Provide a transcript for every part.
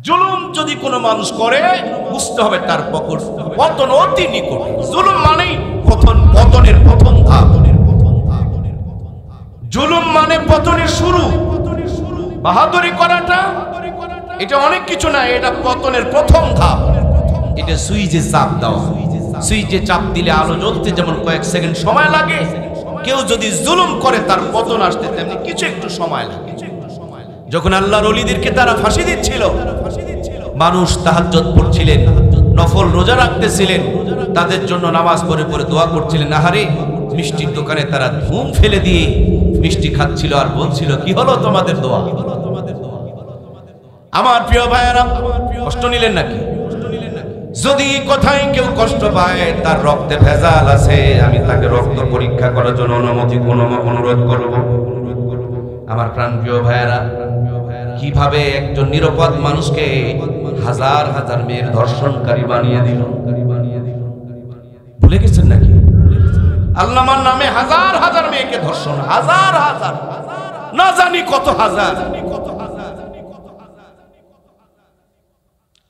জুলুম যদি কোনো মানুষ করে বুঝতে হবে তার পতন অতি নিকট। জুলুম মানেই পতনের প্রথম ধাপ। জুলুম মানে পতনের শুরু। বাহাদুরি করাটা এটা অনেক কিছু না, এটা পতনের প্রথম ধাপ। এটা সুইচে চাপ দেওয়া। সুইচে চাপ দিলে আলো জ্বলতে যেমন কয়েক সেকেন্ড সময় লাগে, কেউ যদি জুলুম করে তার পতন আসতে তেমনি কিছু একটু সময় লাগে। যখন আল্লাহর ওলিদেরকে তারা ফাঁসি দিচ্ছিল, মানুষ তাহাজ্জুদ পড়ছিলেন, নফল রোজা রাখতেছিলেন, তাদের জন্য নামাজ পড়ে পড়ে দোয়া করছিলেন। আহারে, মিষ্টির দোকানে তারা ধুম ফেলে দিয়ে মিষ্টি খাচ্ছিল আর বলছিল, কি হলো তোমাদের দোয়া? আমার প্রিয় ভাইয়েরা, কষ্ট নিলেন নাকি? যদি কোথায় কেউ কষ্ট পায়, তার রক্তে ভেজাল আছে, আমি তাকে রক্ত পরীক্ষা করার জন্য অনুরোধ করব। আমার প্রাণ প্রিয় ভাইয়েরা, কিভাবে একজন নিরাপদ মানুষকে হাজার হাজার মেয়ের ধর্ষণকারী বানিয়ে দিল, ভুলে গেছেন নাকি? আল্লামার নামে হাজার হাজার মেয়েকে ধর্ষণ, হাজার হাজার, না জানি কত হাজার।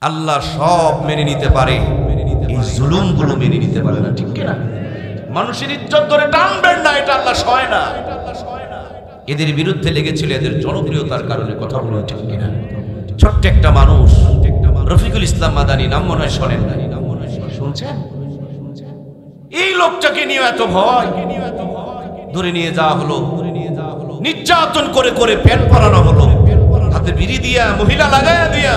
আল্লাহ সব মেনে নিতে পারে, এই জুলুমগুলো মেনে নিতে পারে না, ঠিক কিনা? মানুষের ইজ্জত ধরে টানবেন না, এটা আল্লাহ সয় না। এদের বিরুদ্ধে লেগেছিল এদের জনপ্রিয়তার কারণে, কথা বলুন ঠিক কিনা? ছোট্ট একটা মানুষ, রফিকুল ইসলাম মাদানী, নাম মনে হয় শোনেন নাই? শুনছেন? এই লোকটাকে নিয়ে এত ভয়, ধরে নিয়ে যাওয়া হলো, নির্যাতন করে করে প্যান্ট পরানো হলো, হাতে বিড়ি দিয়া, মহিলা লাগায়া দিয়া,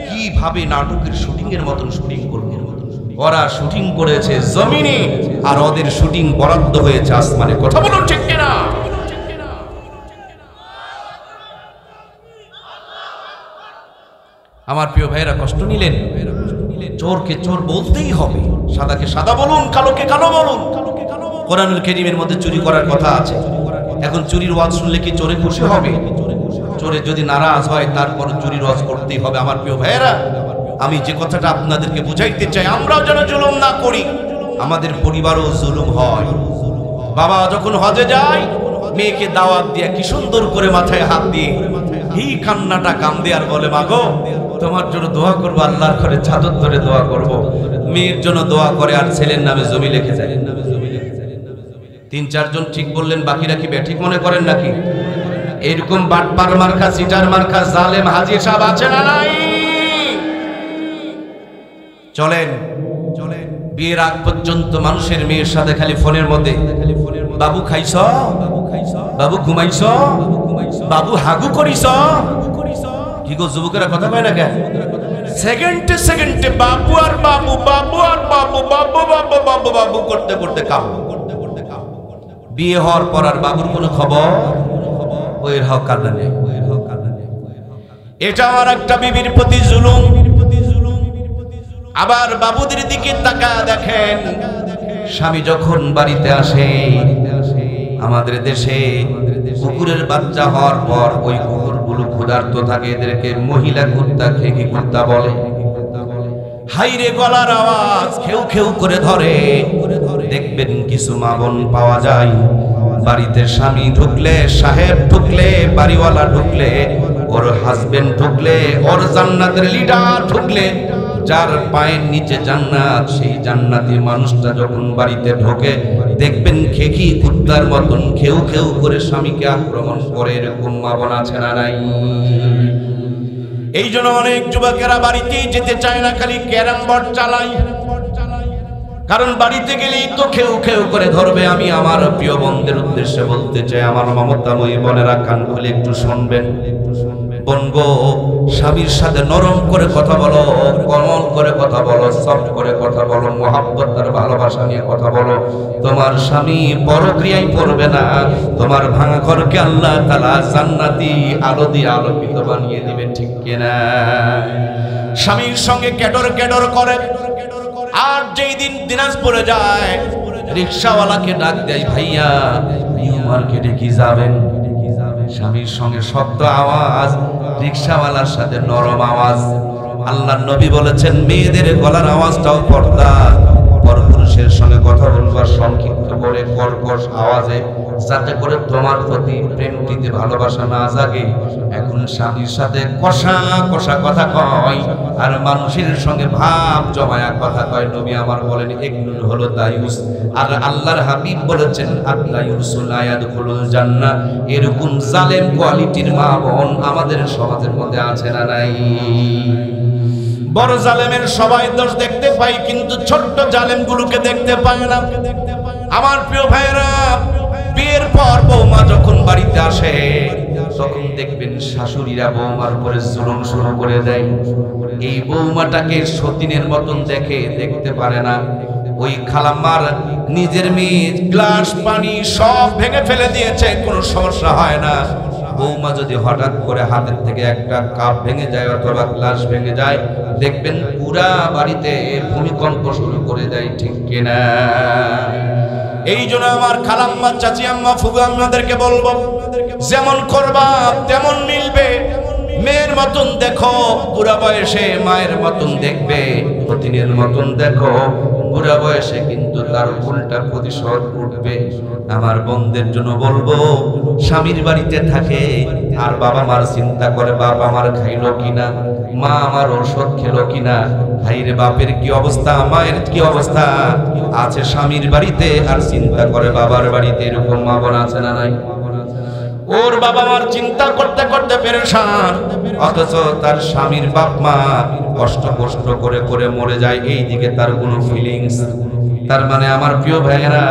কিভাবে নাটকের শুটিং এর মতন শুটিং করবে। ওরা শুটিং করেছে জমিনে, আর ওদের শুটিং বরাদ্দ হয়েছে আসমানে, কথা বলুন ঠিক কিনা? আমার প্রিয় ভাইয়েরা, কষ্ট নিলেন? চোরকে চোর বলতেই হবে, সাদাকে সাদা বলুন, কালোকে কালো বলুন। কোরআনুল কারীমের মধ্যে চুরি করার কথা আছে। এখন চুরির ওয়াজ শুনলে কি চোরে খুশি হবে? চোরে যদি নারাজ হয়, তারপর চুরির ওয়াজ করতেই হবে। আমার প্রিয় ভাইয়েরা, আমি যে কথাটা আপনাদেরকে বুঝাইতে চাই, আমরাও যেন জুলুম না করি। আমাদের পরিবারও জুলুম হয়। বাবা যখন হজে যায়, মেয়েকে দাওয়াত দিয়ে কি সুন্দর করে মাথায় হাত দিয়ে এই কান্নাটা কান্দে আর বলে, মাগো তোমার জন্য দোয়া করবো, আল্লাহর ঘরে চাদর ধরে দোয়া করব। মেয়ের জন্য দোয়া করে আর ছেলের নামে জমি লিখে যায়। ৩-৪ জন ঠিক বললেন, বাকিরা কি বেঠিক মনে করেন নাকি? এরকম বাটপার মার্কা, সিটার মার্কা, জালেম হাজি সাহেব আছে না নাই? চলেন চলেন, বিয়ের আগ পর্যন্ত মানুষের মেয়ের সাথে খালি ফোনের মধ্যে, বাবু খাইছ, বাবু ঘুমাইছ, বাবু হাগু করিস। কি গো যুবকেরা কথা কয় না কেন? সেকেন্ডে সেকেন্ডে বাবু আর বাবু, বাবু আর বাবু, বাবু বাবু বাবু বাবু করতে করতে কাম। বিয়ে হওয়ার পর আর বাবুর কোনো খবর, ওর হক কাঁদা নেই। এটা আমার একটা বিবির প্রতি জুলুম। আবার বাবুদের দিকে তাকা দেখেন, স্বামী যখন বাড়িতে আসে, আমাদের দেশে কুকুরের বাচ্চা হওয়ার পর ওই কুকুরগুলো ক্ষুধার্ত থাকে, এদেরকে মহিলা কুত্তা, খেকি কুত্তা বলে। হাইরে গলার আওয়াজ খেউ খেউ করে ধরে। দেখবেন কিছু মা বোন পাওয়া যায়, বাড়িতে স্বামী ঢুকলে, সাহেব ঢুকলে, বাড়িওয়ালা ঢুকলে, ওর হাজবেন্ড ঢুকলে, ওর জান্নাতের লিডার ঢুকলে, যার পায়ের নিচে জান্নাত, সেই জান্নাতি মানুষটা যখন বাড়িতে ঢোকে, দেখবেন খেকি কুত্তার মতন খেউ খেউ করে স্বামীকে আক্রমণ করে। এরকম মা বোন আছে না নাই? এই জন্য অনেক যুবকেরা বাড়িতেই যেতে চায় না, খালি ক্যারাম বোর্ড চালায়। কারণ বাড়িতে গেলেই তো খেউ খেউ করে ধরবে। আমি আমার প্রিয় বন্ধের উদ্দেশ্যে বলতে চাই, আমার মমতাময়ী বোনেরা, কান খুলে একটু শুনবেন। বোন গো, স্বামীর সাথে নরম করে কথা বলো, কোমল করে কথা বলো, সফট করে কথা বলো, মহব্বত আর ভালোবাসা নিয়ে কথা বলো। তোমার স্বামী পরক্রিয়ায় পড়বে না, তোমার ভাঙা ঘরকে আল্লাহ তাআলা জান্নাতি আলো দিয়ে আলোকিত বানিয়ে দিবে, ঠিক কিনা? স্বামীর সঙ্গে ক্যাডর ক্যাডর করে, আর যেই দিন দিনাজপুরে যায়, রিকশাওয়ালাকে ডাক দেয়, ভাইয়া নিউ মার্কেটে কি যাবেন? স্বামীর সঙ্গে শব্দ আওয়াজ, রিকশাওয়ালার সাথে নরম আওয়াজ। আল্লাহর নবী বলেছেন, মেয়েদের গলার আওয়াজটাও পর্দা। পরপুরুষের সঙ্গে কথা বলবার সংক্ষিপ্ত করে কর্কশ আওয়াজে যাতে করে তোমার প্রতি প্রেমটিতে ভালোবাসা না জাগে। এখন স্বামীর সাথে কষা কষা কথা কয় আর মানুষের সঙ্গে ভাব জমায়া কথা কয়। নবী আমার বলেন এগুলো হলো দায়ুস। আর আল্লাহর হাবিব বলেছেন আল্লাহুসুল আয়াদুল জান্নাহ। এরকম জালেম কোয়ালিটির মা বোন আমাদের সমাজের মধ্যে আছে না নাই? বড় জালেমের সবাই দোষ দেখতে পাই, কিন্তু ছোট্ট জালেমগুলোকে দেখতে পায় না। আমার প্রিয় ভাইরা, বিয়ের পর বৌমা যখন বাড়িতে আসে তখন দেখবেন শাশুড়িরা বৌমার উপরে জুলুম শুরু করে দেয়। এই বৌমাটাকে সতীনের মতন দেখতে পারে না। ওই খালাম্মার নিজের মেয়ে গ্লাস পানি সব ভেঙে ফেলে দিয়েছে, কোনো সমস্যা হয় না। বৌমা যদি হঠাৎ করে হাতের থেকে একটা কাপ ভেঙে যায় অথবা গ্লাস ভেঙে যায়, দেখবেন পুরা বাড়িতে ভূমিকম্প শুরু করে দেয়, ঠিক কিনা? এই জন্য আমার খালাম্মা, চাচি আম্মা, ফুফু আম্মাদেরকে বলবো, যেমন করবা তেমন মিলবে। মেয়ের মতন দেখো, বুড়া বয়সে মায়ের মতন দেখবে। সতীনের মতন দেখো, বুড়া বয়সে কিন্তু তার উল্টা প্রতিশোধ উঠবে। আমার বোনদের জন্য বলবো, স্বামীর বাড়িতে থাকে আর বাবা মার চিন্তা করে, বাবা আমার খাইলো কিনা, মা আমার ওষুধ খেলো কিনা। ভাইরে, বাপের কি অবস্থা, মায়ের কি অবস্থা আছে স্বামীর বাড়িতে আর চিন্তা করে বাবার বাড়িতে। এরকম মা বোন আছে না নাই? ওর বাবা মার চিন্তা করতে করতে পেরেশান, অথচ তার স্বামীর বাপ মা কষ্ট করে করে মরে যায়, এই দিকে তার কোনো ফিলিংস। তার মানে আমার প্রিয় ভাইয়েরা,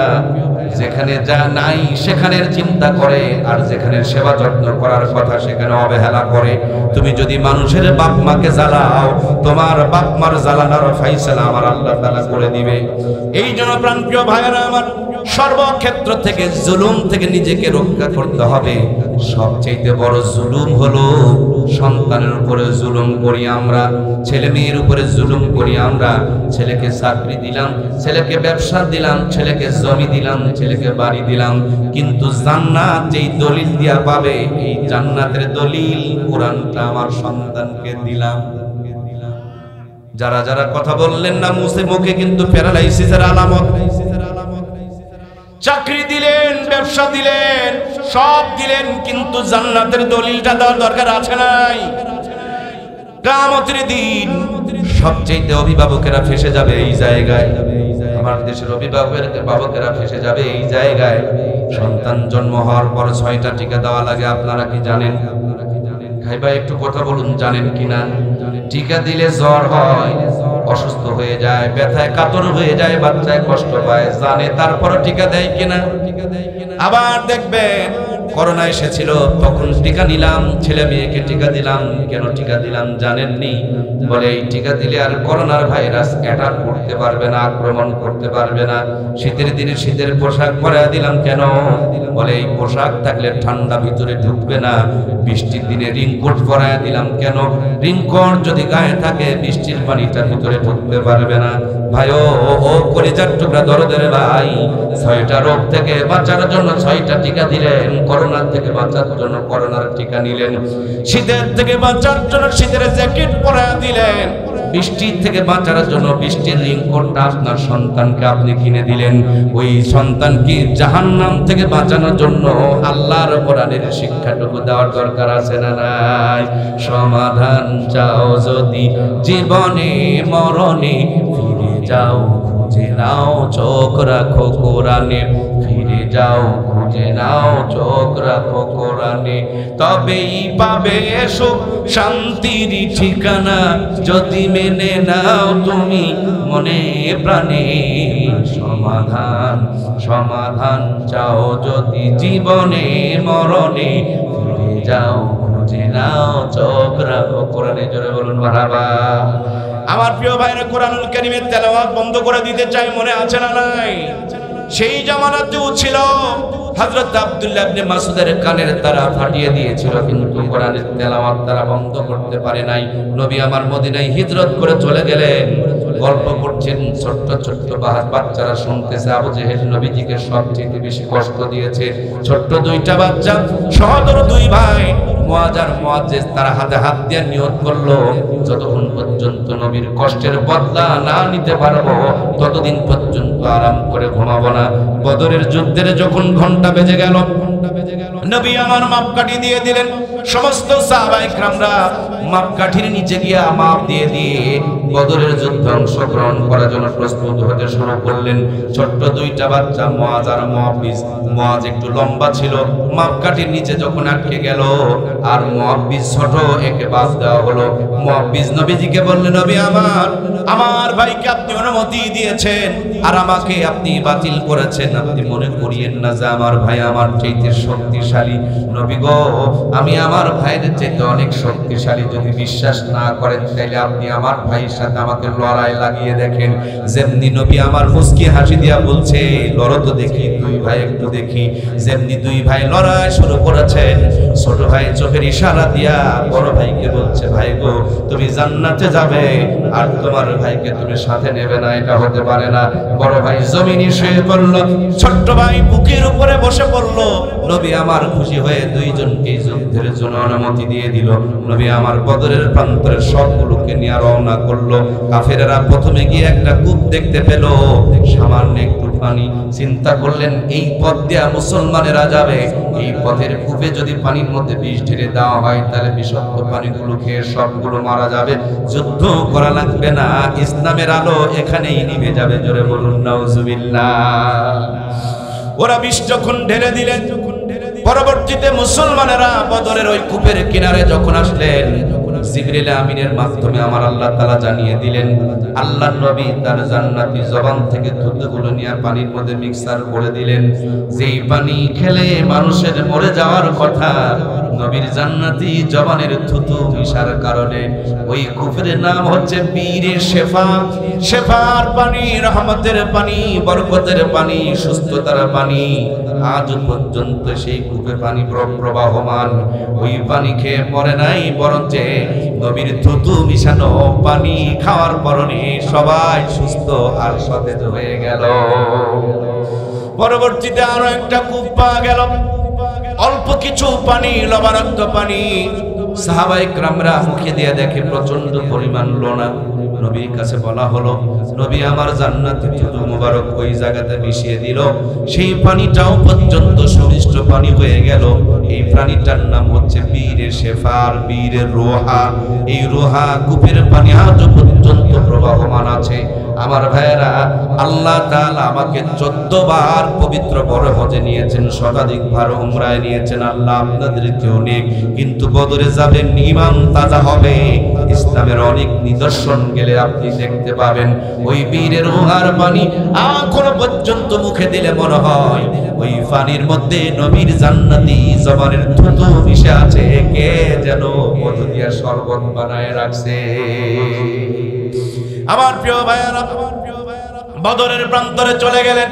যেখানে যা নাই সেখানের চিন্তা করে আর যেখানে সেবা যত্ন করার কথা সেখানে অবহেলা করে। তুমি যদি মানুষের বাপ মাকে জ্বালাও, তোমার বাপ মার জ্বালানোর ফাইসালা আমার আল্লাহ তাআলা করে দিবে। এই জন্য প্রাণপ্রিয় ভাইয়েরা আমার, সর্বক্ষেত্র থেকে জুলুম থেকে নিজেকে রক্ষা করতে হবে। সবচেয়ে বড় জুলুম হলো সন্তানের উপরে জুলুম করি আমরা, ছেলে মেয়ের উপরে জুলুম করি আমরা। ছেলেকে চাকরি দিলাম, ছেলেকে ব্যবসা দিলাম, ছেলেকে জমি দিলাম, ছেলেকে বাড়ি দিলাম, কিন্তু জান্নাত যেই দলিল দিয়া পাবে, এই জান্নাতের দলিল কোরআনটা আমার সন্তানকে দিলাম। যারা যারা কথা বললেন না মুখে কিন্তু প্যারালাইসিসের আলামত। চাকরি দিলেন, ব্যবসা দিলেন, সব দিলেন, কিন্তু জান্নাতের দলিলটা দেওয়ার দরকার আছে নাই? কিয়ামতের দিন সবচেয়ে অভিভাবকেরা ফেসে যাবে এই জায়গায়। আমার দেশের অভিভাবকেরা ফেসে যাবে এই জায়গায়। সন্তান জন্ম হওয়ার পর 6টা টিকা দেওয়া লাগে, আপনারা কি জানেন? ভাই ভাই একটু কথা বলুন, জানেন কিনা? টিকা দিলে জ্বর হয়, অসুস্থ হয়ে যায়, ব্যথায় কাতর হয়ে যায়, বাচ্চায় কষ্ট পায়, জানে, তারপরও টিকা দেয় কিনা? আবার দেখবেন করোনা এসেছিল, তখন টিকা নিলাম, ছেলে মেয়েকে টিকা দিলাম। কেন টিকা দিলাম জানেননি? বলে এই টিকা দিলে আর করোনার ভাইরাস অ্যাটাক করতে পারবে না, আক্রমণ করতে পারবে না। শীতের দিনে শীতের পোশাক পরে দিলাম, কেন? বলে এই পোশাক থাকলে ঠান্ডা ভিতরে ঢুকবে না। বৃষ্টির দিনে রিংকোট পরায় দিলাম, কেন? রিংকোট যদি গায়ে থাকে বৃষ্টির পানিটা ভিতরে ঢুকতে পারবে না। ভাই ও কলিজার টুকরা দরদের ভাই, 6টা রোগ থেকে বাঁচার জন্য 6টা টিকা দিলেন, করোনার থেকে বাঁচার জন্য করোনার টিকা নিলেন, শীতের থেকে বাঁচার জন্য শীতের জ্যাকেট পরায় দিলেন, বৃষ্টির থেকে বাঁচার জন্য বৃষ্টির রিংকোটটা আপনার সন্তানকে আপনি কিনে দিলেন। ওই সন্তানকে জাহান্নাম থেকে বাঁচানোর জন্য আল্লাহর কোরআনের শিক্ষাটুকু দেওয়ার দরকার আছে না নাই? সমাধান চাও যদি জীবনে মরণে, ফিরে যাও খুঁজে নাও, চোখ রাখো কোরআনে। ফিরে যাও খুঁজে নাও, চোখ রাখো কোরআনে, তবেই পাবে সুখ শান্তির ঠিকানা, যদি মেনে নাও তুমি মনে প্রাণে। সমাধান সমাধান চাও যদি জীবনে মরণে, ফিরে যাও খুঁজে নাও, চোখ রাখো কোরআনে। জোরে বলুন মারহাবা। আমার প্রিয় ভাইরা, কোরআনুল কারীমের তেলাওয়াত বন্ধ করে দিতে চাই, মনে আছে না নাই? সেই জামানাতেও ছিল, হযরত আব্দুল্লাহ ইবনে মাসউদের কানের তারা ফাটিয়ে দিয়েছিল, কিন্তু কোরআনের তেলাওয়াত তারা বন্ধ করতে পারে নাই। নবী আমার মদিনায় হিজরত করে চলে গেলেন, গল্প করছেন, ছোট্ট ছোট্ট বাচ্চারা শুনতেছে। আবু জেহেল নবীজিকে সবচেয়ে বেশি কষ্ট দিয়েছে। ছোট্ট 2টা বাচ্চা, সহোদর 2 ভাই, মুয়াজ আর মুয়াজ্জিজ তারা হাতে হাত দিয়ে নিয়ত করলো যতক্ষণ পর্যন্ত নবীর কষ্টের বদলা না নিতে পারবো ততদিন পর্যন্ত আরাম করে ঘুমাবো না। বদরের যুদ্ধের যখন ঘন্টা বেজে গেল, নবী আমার মাপকাঠি দিয়ে দিলেন। সমস্ত সাহাবায়ে কেরামরা মাপকাঠির নিচে গিয়া মাপ দিয়ে বদরের যুদ্ধে অংশগ্রহণ করার জন্য প্রস্তুত হতে শুরু করলেন। ছোট্ট দুইটা বাচ্চা মুয়াজ আর মুআব্বিজ। মুয়াজ একটু লম্বা ছিল, মাপকাঠির নিচে যখন আটকে গেল, আর মুআব্বিজ ছোট, একে বাদ দেওয়া হলো। মুআব্বিজ নবীজিকে বললেন, নবী আমার ভাইকে আপনি অনুমতি দিয়েছেন আর আমাকে আপনি বাতিল করেছেন। আপনি মনে করিয়েন না যে আমার ভাই আমার চাইতে শক্তিশালী। নবী গো, আমি আমার ভাইয়ের চাইতে অনেক শক্তিশালী। যদি বিশ্বাস না করেন তাহলে আপনি আমার ভাইয়ের সাথে আমাকে লড়াই লাগিয়ে দেখেন। যেমনি নবী আমার মুস্কি হাসি দিয়া বলছে, লড়ো তো দেখি, দুই ভাই একটু দেখি। যেমনি দুই ভাই লড়াই শুরু করেছেন, ছোট ভাই চোখের ইশারা দিয়া বড় ভাইকে বলছে, ভাই গো তুমি জান্নাতে যাবে আর তোমার ভাইকে তুমি সাথে নেবে না, এটা হতে পারে না। বড় ভাই জমিনে শুয়ে পড়ল, ছোট্ট ভাই বুকের উপরে বসে পড়ল। নবী আমার খুশি হয়ে দুইজনকে যুদ্ধের জন্য অনুমতি দিয়ে দিল। নবী আমার বদরের প্রান্তরে সবগুলোকে নিয়ে রওনা করলো। কাফেরেরা প্রথমে গিয়ে একটা কূপ দেখতে পেল, সামান্য একটু পানি। চিন্তা করলেন এই পথ দিয়ে মুসলমানেরা যাবে, এই পথের কূপে যদি পানির মধ্যে বিষ ঢেলে দেওয়া হয় তাহলে বিষাক্ত পানিগুলো খেয়ে সবগুলো মারা যাবে, যুদ্ধ করা লাগবে না, ইসলামের আলো এখানেই নিভে যাবে। জোরে বলুন নাউজুবিল্লাহ। ওরা বিষ যখন ঢেলে দিলেন, পরবর্তীতে মুসলমানেরা বদরের ওই কূপের কিনারে যখন আসলেন, জিবরিল আমিনের মাধ্যমে আমার আল্লাহ তাআলা জানিয়ে দিলেন, আল্লাহর নবী তার জান্নাতি জবান থেকে থুতুগুলো নিয়ে পানির মধ্যে মিক্সার করে দিলেন। যেই পানি খেলে মানুষের মরে যাওয়ার কথা, নবীর জান্নাতি জবানের থুতু মিশার কারণে ওই কূপের নাম হচ্ছে বীরে শেফা। শেফার পানি, রহমতের পানি, বরকতের পানি, সুস্থতার পানি। আজ পর্যন্ত সেই কূপে পানি প্রবাহমান। ওই পানি খেয়ে মরে নাই, বরঞ্চ নবীর থুতু মিশানো পানি খাওয়ার পরনে সবাই সুস্থ আর সতেজ হয়ে গেল। পরবর্তীতে আরো একটা কূপ পাওয়া গেল, অল্প কিছু পানি, লবণাক্ত পানি। সাহাবায়ে কেরামরা মুখে দিয়ে দেখে প্রচন্ড পরিমাণ লোনা। নবীর কাছে বলা হলো, নবী আমার জান্নাতি থুতু মুবারক ওই জায়গাতে মিশিয়ে দিল, সেই পানিটাও পর্যন্ত সুমিষ্ট পানি হয়ে গেল। এই প্রাণীটার নাম হচ্ছে বীরে শেফার, বীরে রোহা। এই রোহা কূপের পানি আজ পর্যন্ত প্রবাহমান আছে। আমার ভাইয়েরা, আল্লাহ তাআলা আমাকে 14 বার পবিত্র বড় হজে নিয়েছেন, শতাধিক বার উমরায় নিয়েছেন। আল্লাহ আপনাদেরকেও নিক, কিন্তু বদরে যাবেন, ঈমান তাজা হবে। ইসলামের অনেক নিদর্শন গেলে আপনি দেখতে পাবেন ওই বীরের রোহার পানি এখনো পর্যন্ত মুখে দিলে মনে হয় ওই পানির মধ্যে নবীর জান্নাতি জবানের থুতু মিশে আছে। কে যেন মধু দিয়া শরবত বানায় রাখছে। আমার প্রিয় ভাইয়েরা, বদরের প্রান্তরে চলে গেলেন।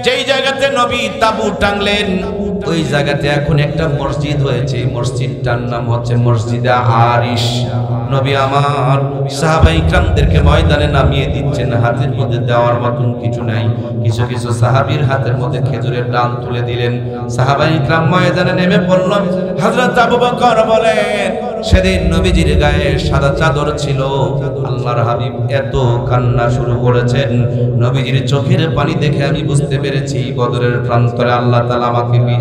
যেই জায়গাতে নবী তাবু টাংলেন, ওই জায়গাতে এখন একটা মসজিদ হয়েছে। মসজিদটার নাম হচ্ছে মসজিদে আরিশ। নবী আমার সাহাবায়ে কেরামদেরকে ময়দানে নামিয়ে দিচ্ছেন। হাতের মধ্যে দেওয়ার মতন কিছু নাই। কিছু কিছু সাহাবীর হাতের মধ্যে খেজুরের ডাল তুলে দিলেন। সাহাবায়ে কেরাম ময়দানে নেমে পড়ল। হযরত আবু বকর বলেন, সেদিন নবীজির গায়ে সাদা চাদর ছিল। আল্লাহর হাবিব এত কান্না শুরু করেছেন, নবীজির চোখের পানি দেখে আমি বুঝতে পেরেছি বদরের প্রান্তরে আল্লাহ তাআলা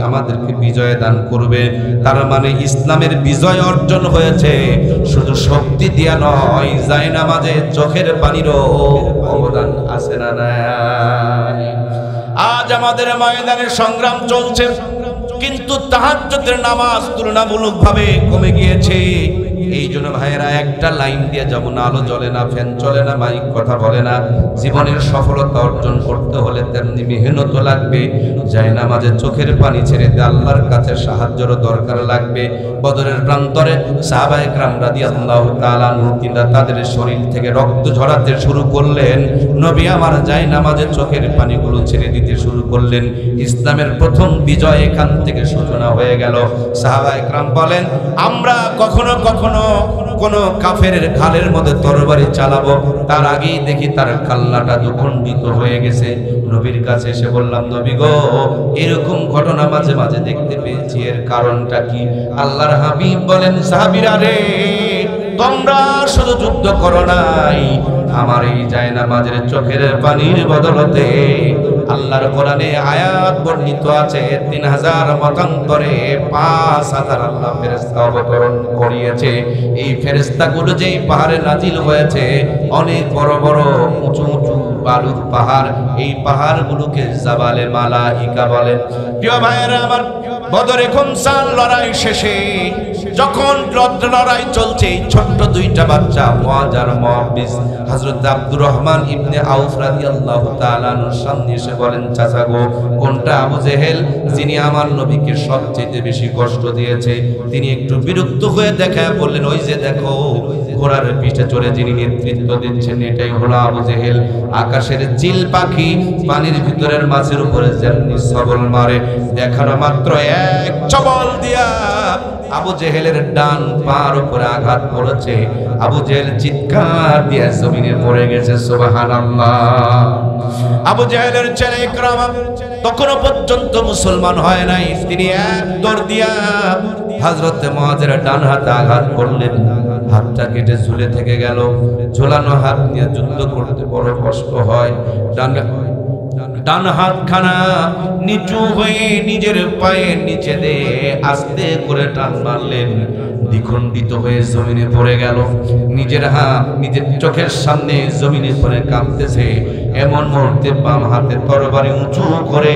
আমাদেরকে বিজয় দান করবে। তার মানে ইসলামের বিজয় অর্জন হয়েছে। শুধু শক্তি দিয়া নয়, জায়নামাজে চোখের পানিরও অবদান আছে না নাই? আজ আমাদের ময়দানের সংগ্রাম চলছে, কিন্তু তাহাজ্জুদের নামাজ তুলনামূলকভাবে কমে গিয়েছে। এই জন্য ভাইয়েরা, একটা লাইন দিয়ে যেমন আলো জ্বলে না, ফ্যান চলে না, মাইক কথা বলে না, জীবনের সফলতা অর্জন করতে হলে তেমনি মেহনত লাগবে। জায়নামাজে চোখের পানি ছেড়ে দিয়ে আল্লাহর কাছে সাহায্যেরও দরকার লাগবে। বদরের প্রান্তরে সাহাবায়ে কেরাম রাদিয়াল্লাহু তাআলা আনহু তাদের শরীর থেকে রক্ত ঝরাতে শুরু করলেন। নবী আমার জায়নামাজে চোখের পানিগুলো ছেড়ে দিতে শুরু করলেন। ইসলামের প্রথম বিজয় এখান থেকে সূচনা হয়ে গেল। সাহাবায়ে কেরাম বলেন, আমরা কখনো কখনো কোন কাফেরের খালের মধ্যে তরবারি চালাবো, তার আগেই দেখি তার কাল্লাটা দুখণ্ডিত হয়ে গেছে। নবীর কাছে এসে বললাম, নবী গো, এরকম ঘটনা মাঝে মাঝে দেখতে পেয়েছি, এর কারণটা কি? আল্লাহর হাবিব বলেন, সাহাবীরা রে, তোমরা শুধু যুদ্ধ করো নাই, আমার এই জায়নামাজের চোখের পানির বদলতে আল্লাহর কোরআনে আয়াত বর্ণিত আছে, 3000 মতান্তরে 5000 আল্লাহ ফেরেশতা অবতরণ করিয়েছে। এই ফেরেশতাগুলো যেই পাহাড়ে নাজিল হয়েছে, অনেক বড় বড় উঁচু উঁচু বালুর পাহাড়, এই পাহাড়গুলোকে জাবালে মালাইকা বলেন। প্রিয় ভাইয়েরা আমার, বদরে খুনসান লড়াই শেষে যখন লড়াই চলছে, ছোট্ট দুইটা বাচ্চা মুআজ আর মুআবিস হযরত আব্দুর রহমান ইবনে আউফ রাদিয়াল্লাহু তাআলা আনহুর সামনে এসে বলেন, চাচা গো, কোনটা আবু জেহেল যিনি আমার নবীকে সবচেয়ে বেশি কষ্ট দিয়েছে? তিনি একটু বিরক্ত হয়ে দেখায় বললেন, ওই যে দেখো, ঘোড়ার পিঠে চড়ে যিনি নেতৃত্ব দিচ্ছেন, এটাই হলো আবু জেহেল। আকাশের চিল পাখি পানির ভিতরের মাছের উপরে যেমনি সবল মারে, দেখানো মাত্র এক চবল দিয়া আবু জেহেলের ডান পার উপরে আঘাত করেছে। আবু জেহেল চিৎকার দিয়ে জমিনে পড়ে গেছে। সুবহানাল্লাহ। আবু জেহেলের ছেলে ইকরামা তখনও পর্যন্ত মুসলমান হয় নাই, তিনি এক দৌড় দিয়া হযরত মুআজের ডান হাতে আঘাত করলেন, হাতটা কেটে ঝুলে থেকে গেল। ঝোলানো হাত নিয়ে যুদ্ধ করতে বড় কষ্ট হয়। ডান হাতখানা নিচু হয়ে নিজের পায়ের নিচে দিয়ে আস্তে করে টান মারলেন, দ্বিখণ্ডিত হয়ে জমিনে পড়ে গেল। নিজের হাত নিজের চোখের সামনে জমিনে পড়ে কাঁপতেছে। এমন মুহূর্তে বাম হাতে তরবারি উঁচু করে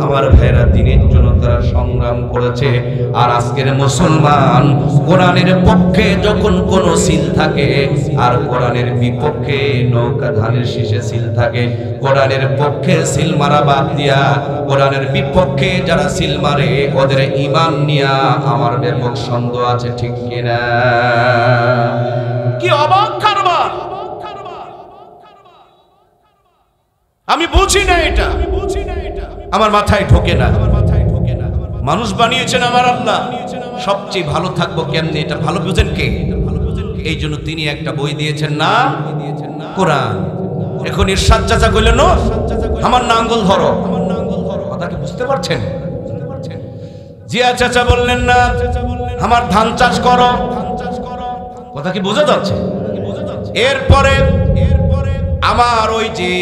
আমার ভাইরা দিনের জন্য তারা সংগ্রাম করেছে। আর আজকের মুসলমান কোরআনের পক্ষে যখন কোনো সিল থাকে, আর কোরআনের বিপক্ষে নৌকা ধানের শীষে সিল থাকে, কোরআনের পক্ষে সিল মারা বাদ দিয়া কোরআনের বিপক্ষে যারা সিল মারে, ওদের ঈমান নিয়া আমার ব্যাপক সন্দেহ আছে, ঠিক কিনা? কি অবাক কারবার! আমি বুঝি না এটা, আমার মাথায় ঢোকে না। মানুষ বানিয়েছেন আমার আল্লাহ, সবচেয়ে ভালো থাকবো কেমনে এটা ভালো বুঝেন কে? এই জন্য তিনি একটা বই দিয়েছেন, না কোরআন। এখন ইরশাদ চাচা কইলেন, নো আমার নাঙ্গল ধরো। কথা কি বুঝতে পারছেন? জিয়া চাচা বললেন, না আমার ধান চাষ করো। কথা কি বোঝা যাচ্ছে? এরপরে আমার ওই যে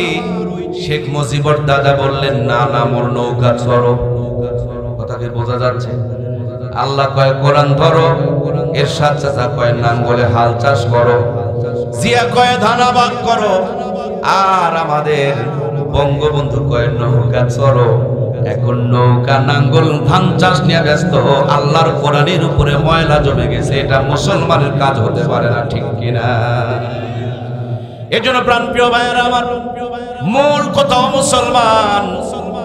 শেখ মুজিবর দাদা বললেন, না না মোর নৌকা চড়ো। কথা কি বোঝা যাচ্ছে? আল্লাহ কয় কোরআন ধরো, এরশাদ চাচা কয় নাঙ্গলে হাল চাষ করো, জিয়া কয় ধানাবাদ করো, আর আমাদের বঙ্গবন্ধু কয় নৌকা চড়ো। এখন নৌকা নাঙ্গল ধান চাষ নিয়ে ব্যস্ত, আল্লাহর কোরআনের উপরে ময়লা জমে গেছে। এটা মুসলমানের কাজ হতে পারে না, ঠিক কিনা? এজন্য প্রাণপ্রিয় ভাইয়েরা আমার, মূল কথা মুসলমান,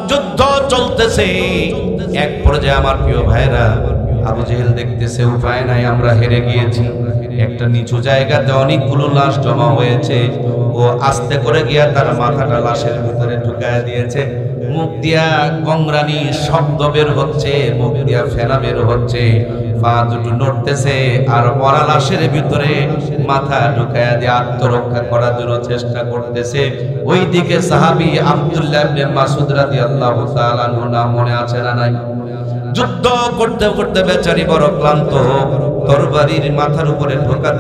যুদ্ধ চলতেছে। এক পর্যায়ে আমার প্রিয় ভাইয়েরা, আবু জেহেল দেখতেছে উপায় নাই, আমরা হেরে গিয়েছি। একটা নিচু জায়গাতে অনেকগুলো লাশ জমা হয়েছে। ও আস্তে করে গিয়া তার মাথাটা লাশের ভিতরে ঢুকায় দিয়েছে। মুখ দিয়া গংরানি শব্দ বের হচ্ছে, মুখ দিয়া ফেনা বের হচ্ছে, পা দুটো নড়তেছে, আর মরা লাশের ভিতরে মাথা ঢুকায়া দিয়ে আত্মরক্ষা করার জন্য চেষ্টা করতেছে। ওইদিকে সাহাবী আব্দুল্লাহ ইবনে মাসউদ রাদিয়াল্লাহু তাআলা আনহু, নাম মনে আছে না নাই? যুদ্ধ করতে করতে বেচারি বড় ক্লান্ত, তরবারির মাথার উপরে ঢোকা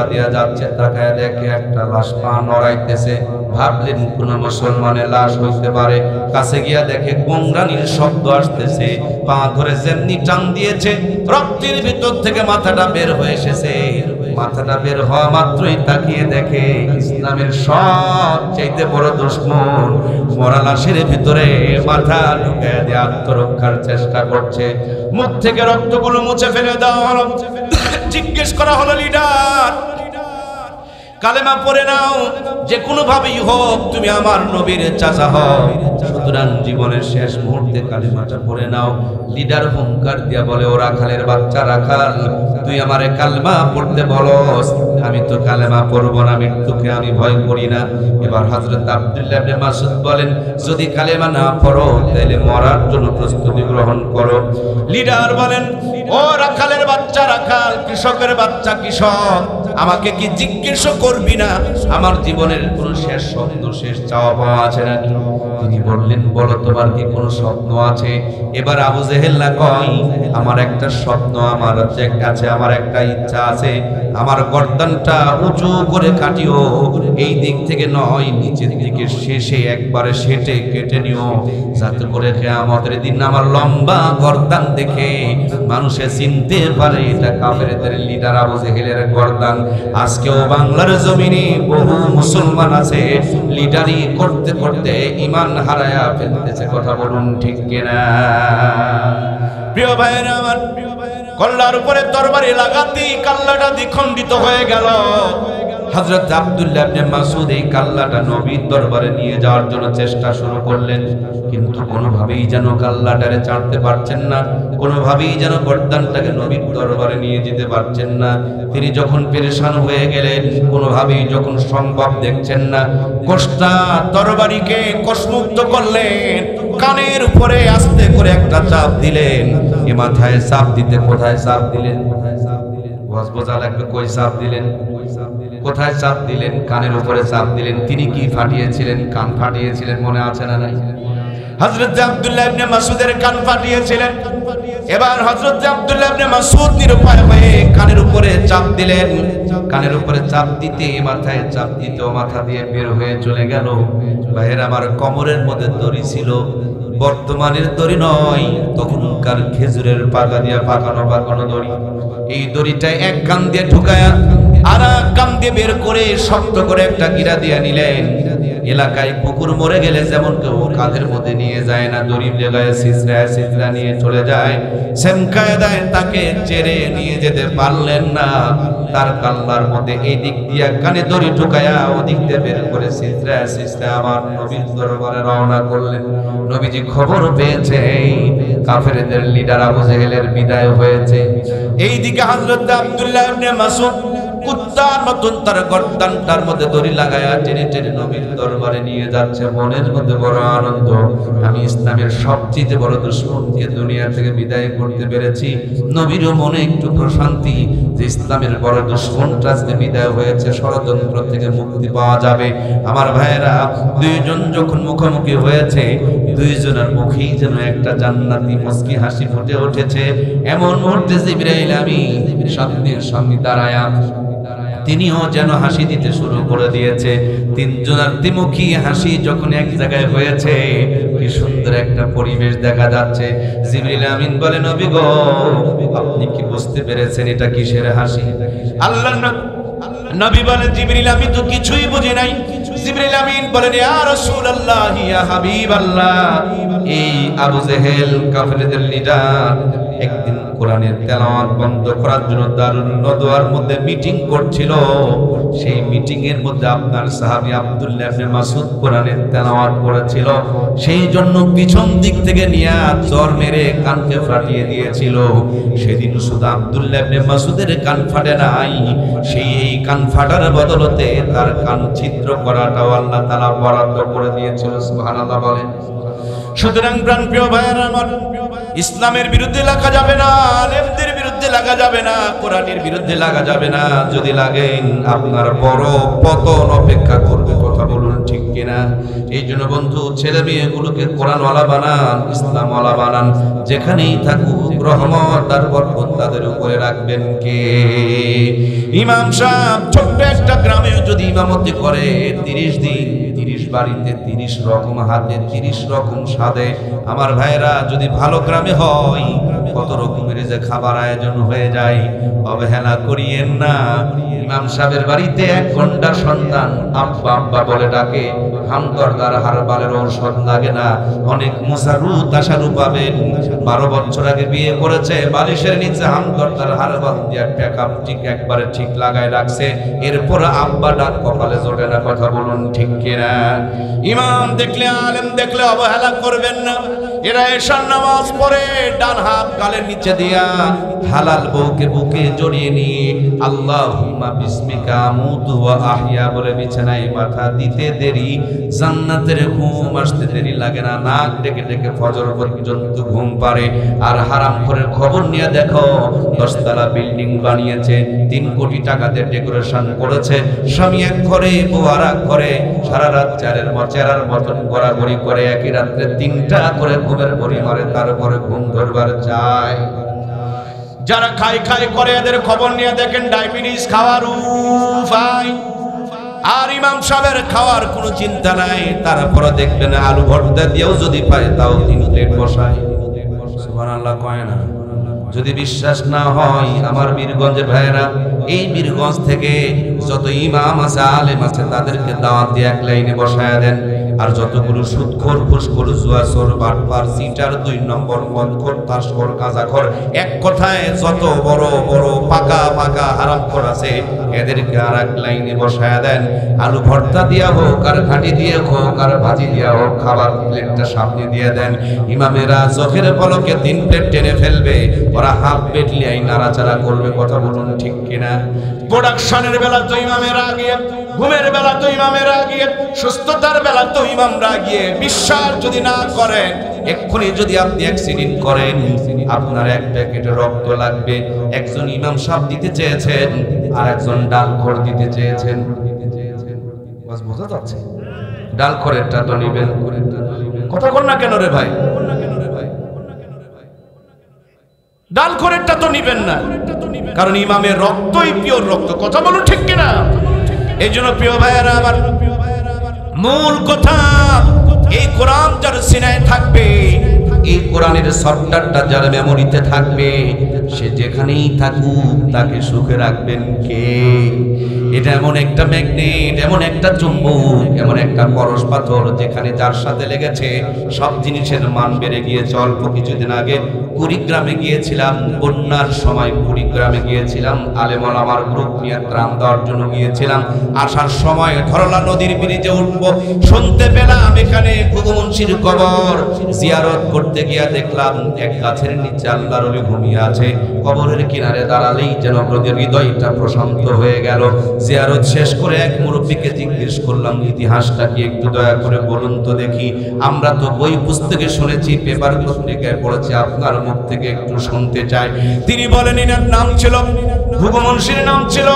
দিয়া যাচ্ছে। তাকায় দেখে একটা লাশ পা নড়াইতেছে। ভাবলেন কোন মুসলমানের লাশ হইতে পারে। কাছে গিয়া দেখে গংরানির শব্দ আসতেছে। পা ধরে যেমনি টান দিয়েছে, রক্তের ভিতর থেকে মাথাটা বের হয়ে এসেছে। মাথাটা বের হওয়া মাত্রই তাকিয়ে দেখে ইসলামের সবচাইতে বড় দুশমন মরা লাশের ভিতরে মাথা ঢুকিয়ে দিয়ে আত্মরক্ষার চেষ্টা করছে। মুখ থেকে রক্তগুলো মুছে ফেলে দেওয়া হলো। জিজ্ঞেস করা হলো, লিডার কালেমা পড়ে নাও, যে কোনো ভাবেই হোক তুমি আমার নবীর চাচা হও, সুতরাং জীবনের শেষ মুহূর্তে কালেমাটা পড়ে নাও। লিডার হুঙ্কার দিয়া বলে, ও রাখালের বাচ্চা রাখাল, তুই আমারে কালেমা পড়তে বলস, আমি তো কালেমা পড়বো না, মৃত্যুকে আমি ভয় করি না। এবার হযরত আব্দুল্লাহ ইবনে মাসউদ বলেন, যদি কালেমা না পড়ো তাহলে মরার জন্য প্রস্তুতি গ্রহণ করো। লিডার বলেন, ও রাখালের বাচ্চা রাখাল, কৃষকের বাচ্চা কৃষক, আমাকে কি জিজ্ঞেস করবি না আমার জীবনের কোনো শেষ স্বপ্ন শেষ চাওয়া পাওয়া আছে নাকি? তিনি বললেন, বলো তোমার কি কোনো স্বপ্ন আছে? এবার আবু জেহেল না কয়, আমার একটা স্বপ্ন আমার কাছে, আমার একটা ইচ্ছা আছে, আমার গর্দানটা উঁচু করে কাটিও, এই দিক থেকে নয় নিচের দিকে শেষে একবারে সেটে কেটে নিও, যাতে করে কিয়ামতের দিন আমার লম্বা গর্দান দেখে মানুষে চিনতে পারে এটা কাফেরদের লিডার আবু জেহেলের গর্দান। আজকেও বাংলার জমিনে বহু মুসলমান আছে লিডারি করতে করতে ঈমান হারায়া ফেলতেছে। কথা বলুন ঠিক কিনা? প্রিয় ভাইরা আমার, কল্লার উপরে তরবারি লাগাতে কাল্লাটা দ্বিখণ্ডিত হয়ে গেল। হযরত আব্দুল্লাহ ইবনে মাসউদ এই কাল্লাটা নবীর দরবারে নিয়ে যাওয়ার জন্য চেষ্টা শুরু করলেন, কিন্তু কোনোভাবেই যেন কাল্লাটারে ছাড়তে পারছেন না, কোনোভাবেই যেন গর্দানটাকে নবীর দরবারে নিয়ে যেতে পারছেন না। তিনি যখন পেরেশান হয়ে গেলেন, কোনোভাবেই যখন সম্ভব দেখছেন না, কষ্টা তরবারিকে কসমুক্ত করলেন, কানের উপরে আস্তে করে একটা চাপ দিলেন। এ মাথায় চাপ দিতে কোথায় চাপ দিলেন? ওয়াজ বোঝা লাগবে, কই চাপ দিলেন? কোথায় চাপ দিলেন? কানের উপরে চাপ দিলেন। তিনি কি ফাটিয়েছিলেন? কান ফাটিয়েছিলেন, মনে আছে না নাই? হযরত আব্দুল্লাহ ইবনে মাসউদের কান ফাটিয়েছিলেন। এবার হযরত আব্দুল্লাহ ইবনে মাসউদ নিরুপায় হয়ে কানের উপরে চাপ দিলেন। কানের উপরে চাপ দিতে মাথায় চাপ দিতে মাথা দিয়ে বের হয়ে চলে গেল। ভাইয়ের আমার, কোমরের মধ্যে দড়ি ছিল, বর্তমানের দড়ি নয়, তখনকার খেজুরের পাতা দিয়ে পাকানো দড়ি। এই দড়িটা এক কান দিয়ে ঢুকায়া আর এক কান দিয়ে বের করে শক্ত করে একটা গিরা দিয়ে নিলেন। এলাকায় কুকুর মরে গেলে যেমন কেউ কাঁধের মধ্যে নিয়ে যায় না, দড়ি লেগায় সিজরা নিয়ে চলে যায়, সেম কায়দায় তাকে চেড়ে নিয়ে যেতে পারলেন না। তার কাল্লার মধ্যে এই দিক দিয়ে কানে দড়ি ঢুকায়া ওদিক দিয়ে বের করে সিজরা আমার নবীর দরবারে রওনা করলেন। নবীজি খবর পেয়েছে কাফেরদের লিডার আবু জেহেলের বিদায় হয়েছে। এইদিকে হযরত আব্দুল্লাহ ইবনে মাসউদ কুত্তার মতন তার গর্দানটার মধ্যে দড়ি লাগায়া টেনে টেনে নবীর দরবারে নিয়ে যাচ্ছে। মনের মধ্যে বড় আনন্দ, আমি ইসলামের সবচেয়ে বড় দুশমনকে দুনিয়া থেকে বিদায় করতে পেরেছি। নবীরও মনে একটু প্রশান্তি যে ইসলামের বড় দুশমনটা আজকে বিদায় হয়েছে, ষড়যন্ত্র থেকে মুক্তি পাওয়া যাবে। আমার ভাইয়েরা, দুইজন যখন মুখোমুখি হয়েছে, দুইজনের মুখেই যেন একটা জান্নাতি মুস্কি হাসি ফুটে উঠেছে। এমন মুহূর্তে জিবরাইল আমিন সামনের সামনে দাঁড়ায়া তিনিও যেন হাসি দিতে শুরু করে দিয়েছে। তিনজনের দ্বিমুখী হাসি যখন এক জায়গায় হয়েছে, কি সুন্দর একটা পরিবেশ দেখা যাচ্ছে। জিবরাইল আমিন বলে, নবী গো, আপনি কি বুঝতে পেরেছেন এটা কিসের হাসি? আল্লাহর নবী বলেন, জিবরাইল আমি তো কিছুই বুঝি নাই। জিবরাইল আমিন বলেন, ইয়া রাসূলুল্লাহ, ইয়া হাবিবাল্লাহ, এই আবু জেহেল কাফেরদের লিডার একদিন কোরআনের তেলাওয়াত বন্ধ করার জন্য দারুল নদওয়ার মধ্যে মিটিং করছিল। সেই মিটিং এর মধ্যে আপনার সাহাবী আব্দুল্লাহ ইবনে মাসউদ কোরআনের তেলাওয়াত করেছিল। সেই জন্য পিছন দিক থেকে নিয়ে চর মেরে কানকে ফাটিয়ে দিয়েছিল। সেদিন শুধু আব্দুল্লাহ ইবনে মাসউদের কান ফাটে নাই, সেই এই কান ফাটার বদলতে তার কান ছিদ্র করাটাও আল্লাহ তাআলা বরাদ্দ করে দিয়েছিল। সুবহানাল্লাহ বলেন। সুতরাং প্রাণপ্রিয় ভাইয়েরা আমার, ইসলামের বিরুদ্ধে লাগা যাবে না, আলেমদের বিরুদ্ধে লাগা যাবে না, কোরআনের বিরুদ্ধে লাগা যাবে না। যদি লাগেন আপনার বড় পতন অপেক্ষা করবে। কথা বলুন ঠিক কিনা? এই জন্য বন্ধু, ছেলে মেয়েগুলোকে কোরআনওয়ালা বানান, ইসলামওয়ালা বানান। যেখানেই থাকুক রহমত আর বরকত তাদের উপরে রাখবেন কে? ইমাম সাহেব ছোট্ট একটা গ্রামে যদি ইমামতি করে 30 দিন, 30 বাড়িতে 30 রকম হাতে 30 রকম স্বাদে, আমার ভাইরা যদি ভালো গ্রামে হয় কত রকমের যে খাবার আয়োজন হয়ে যায়। অবহেলা করিয়েন না। ইমাম সাহেবের বাড়িতে 1 ঘন্টা সন্তান আব্বা আব্বা বলে ডাকে, হামদর্দার হারবালের ঔষধ লাগে না। অনেক মুসারু তাসারু পাবেন, 12 বছর আগে বিয়ে করেছে, বালিশের নিচে হামদর্দার হারবাল দিয়ে প্যাকআপ ঠিক একবারে ঠিক লাগায় রাখছে, এরপর আব্বা ডাক কপালে জোটে না। কথা বলুন ঠিক কিনা? ইমাম দেখলে আলেম দেখলে অবহেলা করবেন না। এরা এশার নামাজ পড়ে ডান হাত গালের নিচে দিয়া হালাল বউকে বুকে জড়িয়ে নিয়ে আল্লাহুম্মা বিসমিকা আমুতু ওয়া আহইয়া বলে বিছানায় মাথা দিতে দেরি, জান্নাতের ঘুম আসতে দেরি লাগে না। নাক ডেকে ডেকে ফজর পর্যন্ত ঘুম পারে। আর হারামখোরের খবর নিয়ে দেখো, 10 তলা বিল্ডিং বানিয়েছে, 3 কোটি টাকাতে ডেকোরেশন করেছে, স্বামী এক ঘরে, বউ আর এক ঘরে, সারা রাত চেরার মতন গড়াগড়ি করে, একই রাত্রে 3টা করে ঘুমের বড়ি মারে, তারপরে ঘুম ধরবার চায়। যারা খাই খাই করে এদের খবর নিয়ে দেখেন ডায়াবেটিস খাওয়ার উপায়। আর ইমাম সাহেবের খাওয়ার কোনো চিন্তা নাই, তারপরে দেখবেন আলু ভর্তা দিয়েও যদি পায় তাও 3 প্লেট বসায়। সুবহানাল্লাহ কয় না? যদি বিশ্বাস না হয় আমার বীরগঞ্জের ভাইয়েরা, এই বীরগঞ্জ থেকে যত ইমাম আছে, আলেম আছে, তাদেরকে দাওয়াত দিয়ে এক লাইনে বসায়া দেন। আর যতগুলো সুদখোর, ঘুষখোর, জুয়াচোর, বাটপার, চিটার, 2 নম্বর মদখোর, তাসখোর, গাঁজাখোর, এক কথায় যত বড় বড় পাকা পাকা হারামখোর আছে, এদেরকে আর এক লাইনে বসায়া দেন। আলু ভর্তা দিয়া হোক, আর ঘাঁটি দিয়ে হোক, আর ভাজি দিয়া হোক, খাবার প্লেটটা সামনে দিয়ে দেন। ইমামেরা চোখের পলকে 3 প্লেট টেনে ফেলবে, ওরা হাফ প্লেট লিয়াই নাড়াচাড়া করবে। কথা বলুন ঠিক কিনা? প্রোডাকশনের বেলা তো ইমামেরা গিয়ে, ঘুমের বেলা তো ইমামেরা গিয়ে, সুস্থতার বেলা তো ইমামরা গিয়ে। বিশ্বাস যদি না করেন, এক্ষুনি যদি আপনি অ্যাক্সিডেন্ট করেন, আপনার 1 প্যাকেট রক্ত লাগবে। একজন ইমাম সাহেব দিতে চেয়েছেন, আর একজন ডালখোর দিতে চেয়েছেন। বোঝা যাচ্ছে? ডালখোরেরটা তো নিবেন। কথা বল না কেন রে ভাই? ডালখোরেরটা তো নিবেন না, কারণ ইমামের রক্তই পিওর রক্ত। কথা বলুন ঠিক কিনা? এই জন্য প্রিয় ভাইয়েরা আমার, মূল কথা, এই কোরআন যার সিনায় থাকবে, এই কোরআনের সফটওয়্যারটা যার মেমোরিতে থাকবে, সে যেখানেই থাকুক তাকে সুখে রাখবেন কে? এটা এমন একটা ম্যাগনেট, এমন একটা চুম্বক, এমন একটা পরশ পাথর, যেখানে যার সাথে লেগেছে সব জিনিসের মান বেড়ে গিয়েছে। অল্প কিছুদিন আগে কুড়িগ্রামে গিয়েছিলাম, বন্যার সময় কুড়িগ্রামে গিয়েছিলাম, আলেম ওলামার গ্রুপ নিয়ে ত্রাণ দেওয়ার জন্য গিয়েছিলাম। আসার সময় ধরলা নদীর ব্রিজে উঠব, শুনতে পেলাম এখানে ঘুঘু মুন্সির কবর। জিয়ারত করতে গিয়া দেখলাম এক গাছের নিচে আল্লাহর ওলি ঘুমিয়ে আছে। কবরের কিনারে দাঁড়ালেই যেন হৃদয়টা প্রশান্ত হয়ে গেল। জিয়ারত শেষ করে এক মুরব্বীকে জিজ্ঞেস করলাম, ইতিহাসটা কি একটু দয়া করে বলুন তো দেখি। আমরা তো বই পুস্তকে শুনেছি, পেপার পত্রিকায় পড়েছি, আপনার মুখ থেকে একটু শুনতে চাই। তিনি বলেন, এনার নাম ছিল, ঘুঘু মুন্সির নাম ছিল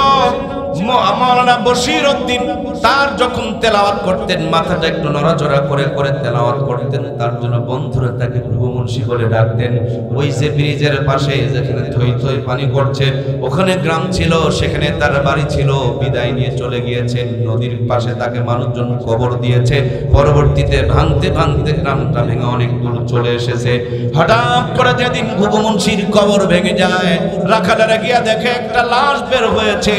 মাওলানা বশির উদ্দিন। তার যখন তেলাওয়াত করতেন, মাথাটা একটু নড়াচড়া করে করে তেলাওয়াত করতেন, তার জন্য বন্ধুরা তাকে ঘুঘু মুন্সি বলে ডাকতেন। ওই যে ব্রিজের পাশে যেখানে থই থই পানি পড়ছে, ওখানে গ্রাম ছিল, সেখানে তার বাড়ি ছিল। বিদায় নিয়ে চলে গিয়েছেন, নদীর পাশে তাকে মানুষজন কবর দিয়েছে। পরবর্তীতে ভাঙতে ভাঙতে গ্রামটা ভেঙে অনেক দূর চলে এসেছে। হঠাৎ করে যেদিন ঘুঘু মুন্সির কবর ভেঙে যায়, রাখালেরা গিয়া দেখে একটা লাশ বের হয়েছে।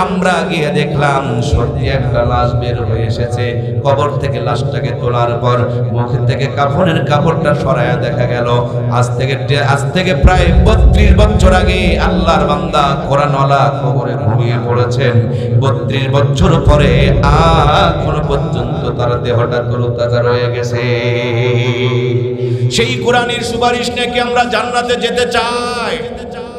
আমরা গিয়ে দেখলাম সত্যি একটা লাশ বের হয়ে এসেছে। কবর থেকে লাশটাকে তোলার পর মুখ থেকে কাফনের কাপড়টা সরায়া দেখা গেল আজ থেকে প্রায় 32 বছর আগে আল্লাহর বান্দা কোরআনওয়ালা কবরে ঘুমিয়ে পড়েছেন। 32 বছর পরে এখনো পর্যন্ত তার দেহটা তরতাজা রয়ে গেছে। সেই কোরআনের সুপারিশ নাকি আমরা জান্নাতে যেতে চাই।